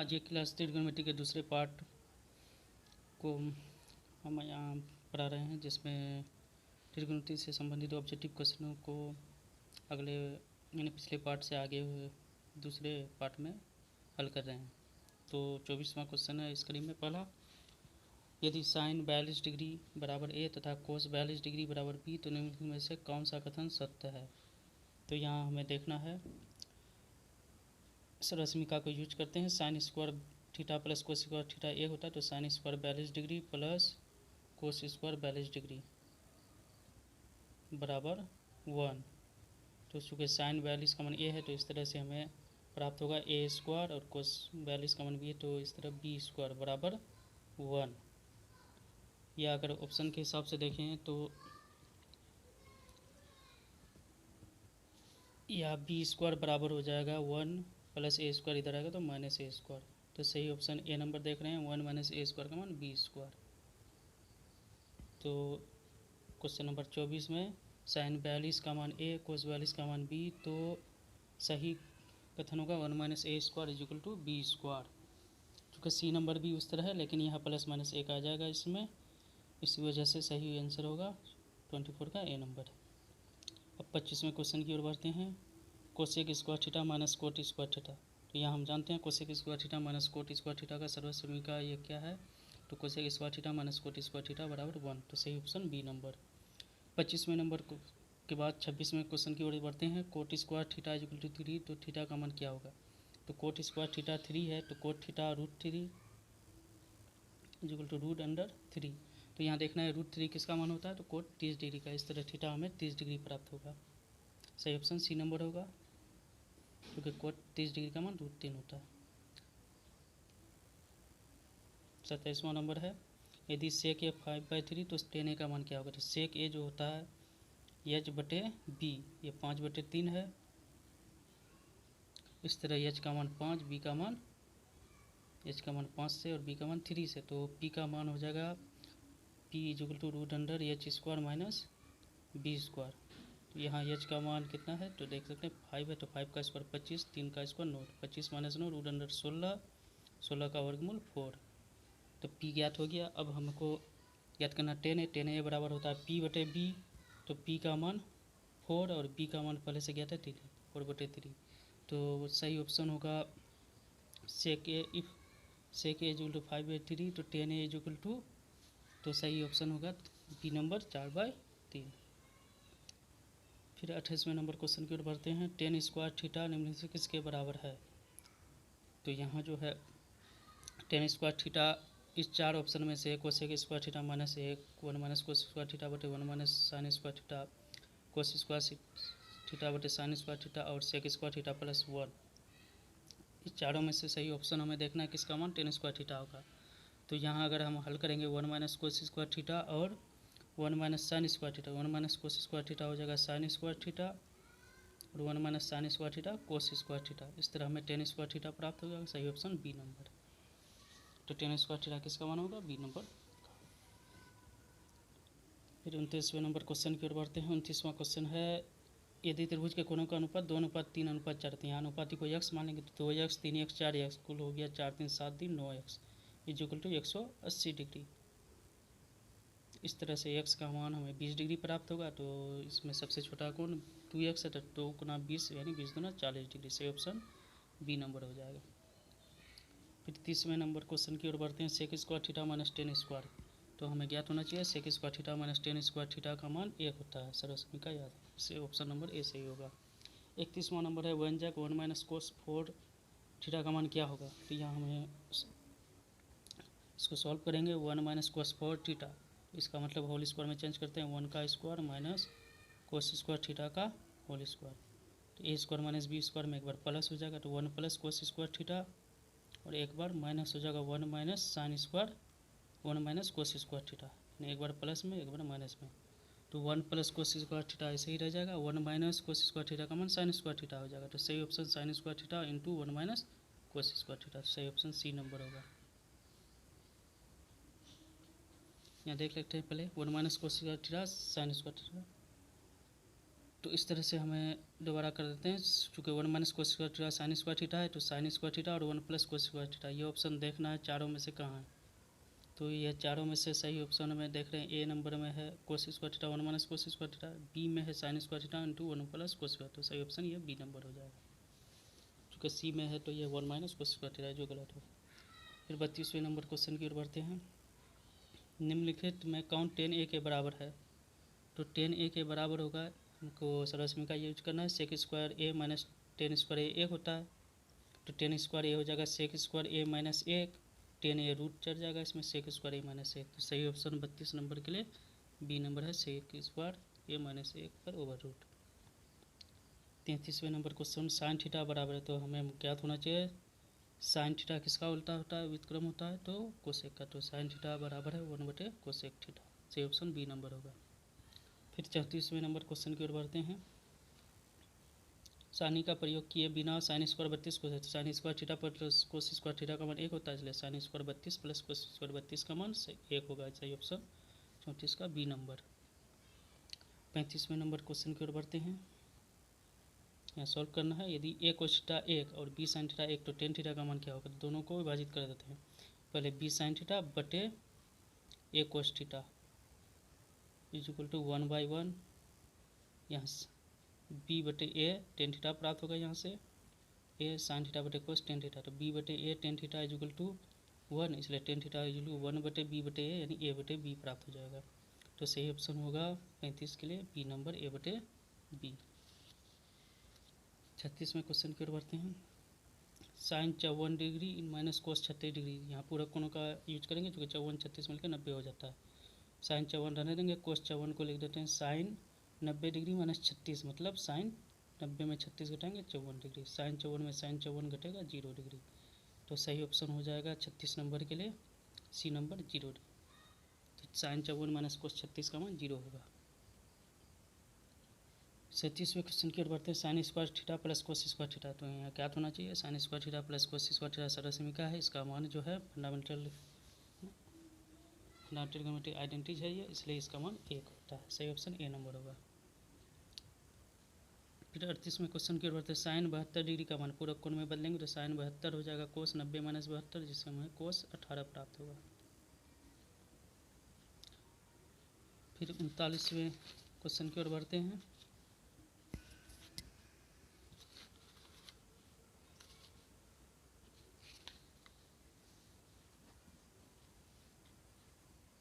आज ये class trigonometry के दूसरे पार्ट को हम यहाँ पढ़ा रहे हैं, जिसमें ट्रिग्नोमेट्री से संबंधित ऑब्जेक्टिव क्वेश्चनों को अगले यानी पिछले पार्ट से आगे हुए दूसरे पार्ट में हल कर रहे हैं। तो 24वां क्वेश्चन है स्क्रीन में। पहला, यदि साइन 42 डिग्री बराबर ए तथा कोस 42 डिग्री बराबर बी तो निम्नलिखित में से कौन सा कथन सत्य है। तो यहाँ हमें देखना है, इस रश्मिका को यूज करते हैं। Sine square theta plus cos square theta A होता है, तो sine square 42 degree plus cos square 42 degree बराबर 1। तो चूँकि साइन 42 का मान ए है, तो इस तरह से हमें प्राप्त होगा ए स्क्वायर, और कोस 42 का मान बी है, तो इस तरह बी स्क्वायर बराबर 1। या अगर ऑप्शन के हिसाब से देखें तो या बी स्क्वायर बराबर हो जाएगा 1 प्लस ए स्क्वायर, इधर आएगा तो माइनस ए स्क्वायर। तो सही ऑप्शन ए नंबर देख रहे हैं, 1 माइनस ए स्क्वायर का मान बी स्क्वायर। तो क्वेश्चन नंबर 24 में साइन 42 का मान ए, कोस 42 का मान बी, तो सही कथन होगा 1 minus A square is equal to B square. चूँकि सी नंबर भी उस तरह है, लेकिन यहाँ प्लस माइनस एक आ जाएगा इसमें, इसी वजह से सही आंसर होगा 24 का ए नंबर। अब 25वें क्वेश्चन की ओर बढ़ते हैं। Cosec square theta minus cot square theta. तो यहाँ हम जानते हैं cosec square theta minus cot square theta का सर्वश्रेणी का ये क्या है, तो cosec square theta minus cot square theta बराबर 1। तो सही ऑप्शन बी नंबर। 25वें नंबर के बाद 26वें क्वेश्चन की ओर बढ़ते हैं। Cot square theta is equal to 3, तो थीटा का मान क्या होगा। तो कोट स्क्वायर थीटा 3 है, तो cot theta √3 is equal to √3। तो यहाँ देखना है √3 किसका मान होता है, तो कोट 30 डिग्री का। इस तरह थीटा हमें 30 डिग्री प्राप्त होगा। सही ऑप्शन सी नंबर होगा, क्योंकि कोट 30 डिग्री का मान √3 होता है। 27वां नंबर है, यदि सेक ए 5/3 तो टेन ए का मान क्या होगा। तो सेक ए जो होता है एच बटे बी, ये 5/3 है। इस तरह एच का मान 5, बी का मान एच का मान 5 से और बी का मान 3 से। तो पी का मान हो जाएगा पी इज इक्वल टू √एच स्क्वायर माइनस बी स्क्वायर। तो यहाँ एच का मान कितना है, तो देख सकते हैं 5 है, तो 5 का स्क्वायर 25, 3 का स्क्वायर 9, 25 माइनस 9 √16, 16 का वर्गमूल 4। तो पी ज्ञात हो गया। अब हमको ज्ञात करना टेन है। टेन ए बराबर होता है पी बटे बी, तो पी का मान 4 और बी का मान पहले से ज्ञात है 3, 4/3। तो सही ऑप्शन होगा सेक ए। If sec A is equal to 5/3 तो ten A is equal to, तो सही ऑप्शन होगा बी नंबर 4/3। फिर 28वें नंबर क्वेश्चन की ओर बढ़ते हैं। टेन स्क्वायर थीटा निम्न से किसके बराबर है। तो यहाँ जो है टेन स्क्वायर थीटा इस चार ऑप्शन में से cosec square theta minus 1 minus cos square theta बटे 1 minus sign square theta cos square theta बटे साइन स्क्वायर थीटा और सेक स्क्वायर थीटा प्लस 1, इस चारों में से सही ऑप्शन हमें देखना है किसका मान टेन स्क्वायर थीटा होगा। तो यहाँ अगर हम हल करेंगे 1 माइनस कोस स्क्वायर थीटा और 1 minus sign square theta, 1 minus cos square theta हो जाएगा साइन स्क्वायर थीटा और 1 minus sign square theta cos square theta. इस तरह हमें टेन स्क्वायर थीटा प्राप्त हो जाएगा। सही ऑप्शन बी नंबर। तो टेन स्क्वायर थीटा किसका मान होगा, बी नंबर। फिर 29वें नंबर क्वेश्चन की ओर बढ़ते हैं। 29वां क्वेश्चन है, यदि त्रिभुज के कोणों का अनुपात 2:3:4 है। यहाँ अनुपाति को x मान लेंगे तो 2x 3x 4x, कुल हो गया 4 3 7 3 9x is equal to 180 degree. इस तरह से x का मान हमें 20 डिग्री प्राप्त होगा। तो इसमें सबसे छोटा कोण 2x है, तो 2 गुना 20 यानी 20 गुना 40 डिग्री। सही ऑप्शन बी नंबर हो जाएगा। फिर 30वें नंबर क्वेश्चन की ओर बढ़ते हैं। Sec square theta minus tan square. तो हमें ज्ञात होना चाहिए sec square theta minus tan square theta का मान 1 होता है। सर्वसम्य का याद है, इससे ऑप्शन नंबर ए सही होगा। 31वां नंबर है, व्यंजक 1 माइनस कोस 4 थीटा का मान क्या होगा। तो यहाँ हमें इसको सॉल्व करेंगे। 1 माइनस कोस 4 थीटा, इसका मतलब होल स्क्वायर में चेंज करते हैं, 1 का square minus cos square theta का होल स्क्वायर। तो ए स्क्वायर माइनस बी स्क्वायर में एक बार प्लस हो जाएगा, तो 1 प्लस कोस स्क्वायर थीटा और एक बार माइनस हो जाएगा 1 minus sine square 1 minus cos square theta, एक बार प्लस में एक बार माइनस में। तो 1 प्लस कोस स्क्वायर थीटा ऐसे ही रह जाएगा। 1 माइनस कोस स्क्वायर थीटा का मान साइन स्क्वायर थीटा हो जाएगा। तो सही option sign square theta into 1 minus cos square theta. सही ऑप्शन सी नंबर होगा। यहाँ देख लेते हैं पहले 1 minus cos square theta sine square theta. तो इस तरह से हमें दोबारा कर देते हैं। चूँकि 1 minus cos square theta sine square theta है, तो साइन स्क्वायर थीटा और 1 प्लस कोस स्क्वायर थीटा, ये ऑप्शन देखना है चारों में से कहाँ है। तो ये चारों में से सही ऑप्शन में देख रहे हैं, ए नंबर में है cos square theta 1 minus cos square theta, B में है sine square theta into 1 plus cos square, तो सही ऑप्शन ये बी नंबर हो जाएगा। चूँकि सी में है तो ये 1 माइनस कोस स्क्वायर थीटा जो गलत हो। फिर 32वें नंबर क्वेश्चन की ओर बढ़ते हैं। निम्नलिखित में कौन 10a के बराबर है? तो 10a के बराबर होगा, हमको सरल समीकरण यूज करना है। सेक स्क्वायर ए माइनस 10 स्क्वायर ए 1 होता है, तो 10 स्क्वायर ए हो जाएगा सेक स्क्वायर ए माइनस 1, 10a रूट चढ़ जाएगा इसमें, सेक स्क्वायर ए माइनस 1। तो सही ऑप्शन 32 नंबर के लिए बी नंबर है, सेक स्क्वायर ए माइनस 1 पर ओवर रूट। 33वें नंबर क्वेश्चन साइन थीटा बराबर है, तो हमें ज्ञात होना चाहिए साइन थीटा किसका उल्टा होता है, व्युत्क्रम होता है, तो कोसेक का। तो साइन थीटा बराबर है 1 कोसेक थीटा, सही ऑप्शन बी नंबर होगा। फिर 34वें नंबर क्वेश्चन की ओर बढ़ते हैं। सानी का प्रयोग किए बिना साइन स्क्वायर 32 को, sign square theta plus cos square theta का मान 1 होता है, इसलिए sine square 32 plus cos square 32 का मान 1 होगा, सही ऑप्शन 34 का बी नंबर। 35वें नंबर क्वेश्चन की ओर बढ़ते हैं। यहाँ सॉल्व करना है। यदि ए कोस थीटा 1 और बी साइन थीटा 1, तो टेन थीटा का मान क्या होगा? तो दोनों को विभाजित कर देते हैं। पहले बी साइन थीटा बटे A cos theta is equal to 1/1, यहाँ से बी बटे ए टेन थीटा प्राप्त होगा, यहाँ से ए साइन थीटा बटे कोस टेन थीटा, तो बी बटे A ten theta is equal to 1, इसलिए ten theta is equal to 1 बटे बी बटे ए, यानी ए बटे बी प्राप्त हो जाएगा। तो सही ऑप्शन होगा 35 के लिए बी नंबर, ए बटे बी। 36वें क्वेश्चन की ओर बढ़ते हैं। साइन 54 डिग्री इन माइनस कोस 36 डिग्री, यहाँ पूरक कोणों का यूज करेंगे, क्योंकि 54 36 मिलकर 90 हो जाता है। साइन 54 रहने देंगे, कोस 54 को लिख देते हैं साइन 90 डिग्री माइनस 36, मतलब साइन 90 में 36 घटाएंगे 54 डिग्री, साइन 54 में साइन 54 घटेगा 0 डिग्री। तो सही ऑप्शन हो जाएगा 36 नंबर के लिए सी नंबर 0 डिग्री। तो साइन 54 माइनस कोस 36 का मान 0 होगा। 37वें क्वेश्चन की ओर बढ़ते हैं। Sine square theta plus cos square theta, तो यहाँ क्या होना चाहिए? Sign square theta plus cos square theta सरल समीकरण है, इसका मान जो है फंडामेंटल ट्रिग्नोमेट्रिक आइडेंटिटी है ये, इसलिए इसका मान 1 होता है, सही ऑप्शन ए नंबर होगा। फिर 38वें क्वेश्चन की ओर बढ़ते हैं। साइन 72 डिग्री का मान पूरक कोण में बदलेंगे, तो साइन 72 हो जाएगा कोस 90 माइनस 72, जिससे हमें कोस 18 प्राप्त होगा। फिर 39वें क्वेश्चन की ओर बढ़ते हैं।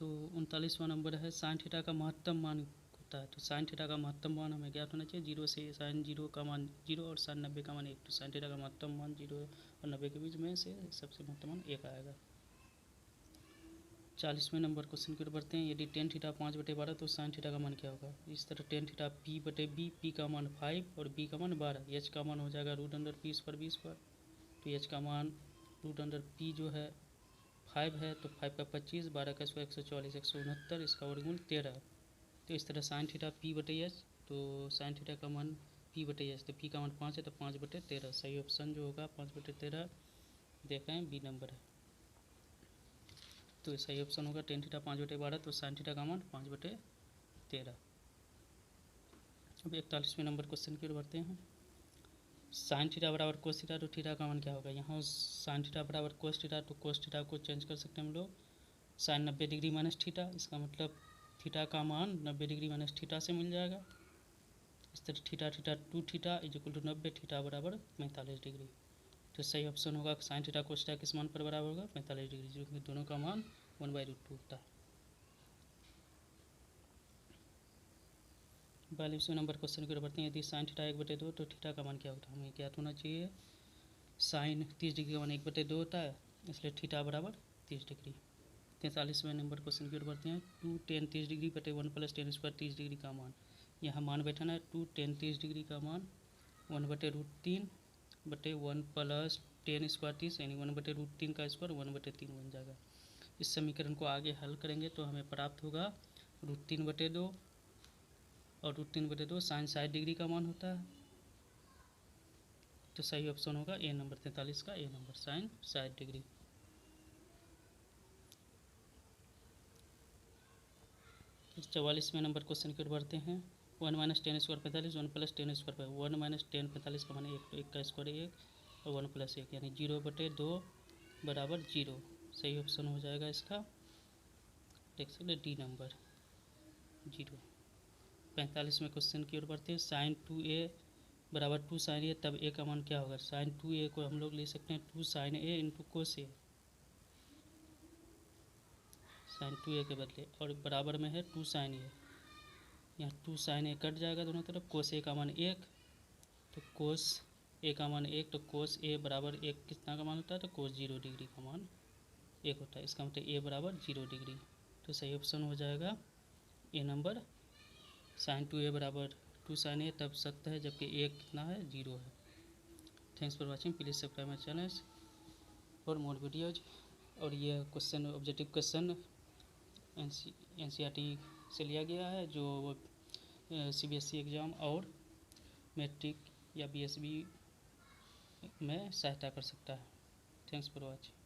तो 39वां नंबर है साइन थीटा का महत्तम मान होता है, तो साइन थीटा का महत्तम मान हमें ज्ञात होना चाहिए। 0 से साइन 0 का मान 0 और साइन 90 का मान 1, तो साइन थीटा का महत्तम मान 0 और 90 के बीच में से सबसे महत्तम मान 1 आएगा। 40वें नंबर क्वेश्चन की ओर बढ़ते हैं। यदि टेन थीटा 5/12, तो साइन थीटा का मान क्या होगा? इस तरह टेन थीटा पी बटे बी, पी का मान 5 और बी का मान 12, एच का मान हो जाएगा root under P square B square, तो एच का मान रूट अंडर पी जो है 5 है, तो 5 का 25, 12 का 100, 140, 169, इसका वर्गमूल 13। तो इस तरह साइन थीटा पी बटे एच, तो साइन थीटा का मान पी बटे एच, तो पी का मान 5 है, तो 5/13 सही ऑप्शन जो होगा 5/13 देख रहे हैं बी नंबर है। तो सही ऑप्शन होगा टेन थीटा 5/12, तो साइन थीटा का मान 5/13। अब 41वें नंबर क्वेश्चन की ओर बढ़ते हैं। साइन थीटा बराबर कोस थीटा, तो थीटा का मान क्या होगा? यहाँ साइन थीटा बराबर कोस थीटा, तो कोस थीटा को चेंज कर सकते हैं हम लोग साइन 90 डिग्री माइनस थीटा, इसका मतलब थीटा का मान 90 डिग्री माइनस थीटा से मिल जाएगा। इस तरह theta theta 2 theta is equal to 90, थीटा बराबर 45 डिग्री। तो सही ऑप्शन होगा साइन थीटा कोस थीटा किस मान पर बराबर होगा? 45 डिग्री, जो कि दोनों का मान 1/√2 होता है। 42वें नंबर क्वेश्चन की ओर बढ़ते हैं। यदि साइन थीटा 1/2, तो थीटा का मान क्या होता है? हमें ज्ञात होना चाहिए साइन 30 डिग्री का मान 1/2 होता है, इसलिए थीटा बराबर 30 डिग्री। 43वें नंबर क्वेश्चन की ओर बढ़ते हैं। 2 tan 30 डिग्री बटे 1 प्लस टेन स्क्वायर 30 डिग्री का मान, यहाँ मान बैठाना है। 2 tan 30 डिग्री का मान 1/√3 बटे 1 प्लस टेन स्क्वायर 30, यानी 1/√3 का स्क्वायर 1/3 बन जाएगा। इस समीकरण को आगे हल करेंगे तो हमें प्राप्त होगा √3/2, और √3/2 साइन 60 डिग्री का मान होता है, तो सही ऑप्शन होगा ए नंबर 43 का ए नंबर, साइन 60 डिग्री। फिर 44वें नंबर क्वेश्चन की ओर बढ़ते हैं। 1 minus 10 square 45, 1 plus 10 square 1 minus 10 45 का मान 1, तो 1 का स्क्वायर 1 और 1 प्लस 1 यानी 0/2 बराबर 0। सही ऑप्शन हो जाएगा इसका, देख सकते डी नंबर 0। 45 में क्वेश्चन की ओर बढ़ते हैं। साइन 2a बराबर 2 साइन ए, तब ए का मान क्या होगा? साइन 2a को हम लोग ले सकते हैं 2 साइन ए इंटू कोस ए, साइन 2a के बदले, और बराबर में है 2 साइन ए। यहाँ 2 साइन ए कट जाएगा दोनों तरफ, कोस ए का मान 1, तो कोस ए का मान 1, तो कोस ए बराबर 1 कितना का मान होता है? तो कोस 0 डिग्री का मान 1 होता है। इसका मतलब ए बराबर 0 डिग्री, तो सही ऑप्शन हो जाएगा ए नंबर। साइन 2a बराबर 2 साइन ए तब सत्य है, जबकि ए कितना है? 0 है। Thanks for watching, please subscribe my channel for more videos. और ये क्वेश्चन ऑब्जेक्टिव क्वेश्चन NCERT से लिया गया है, जो CBSE एग्ज़ाम और मैट्रिक या BSB में सहायता कर सकता है। Thanks for watching.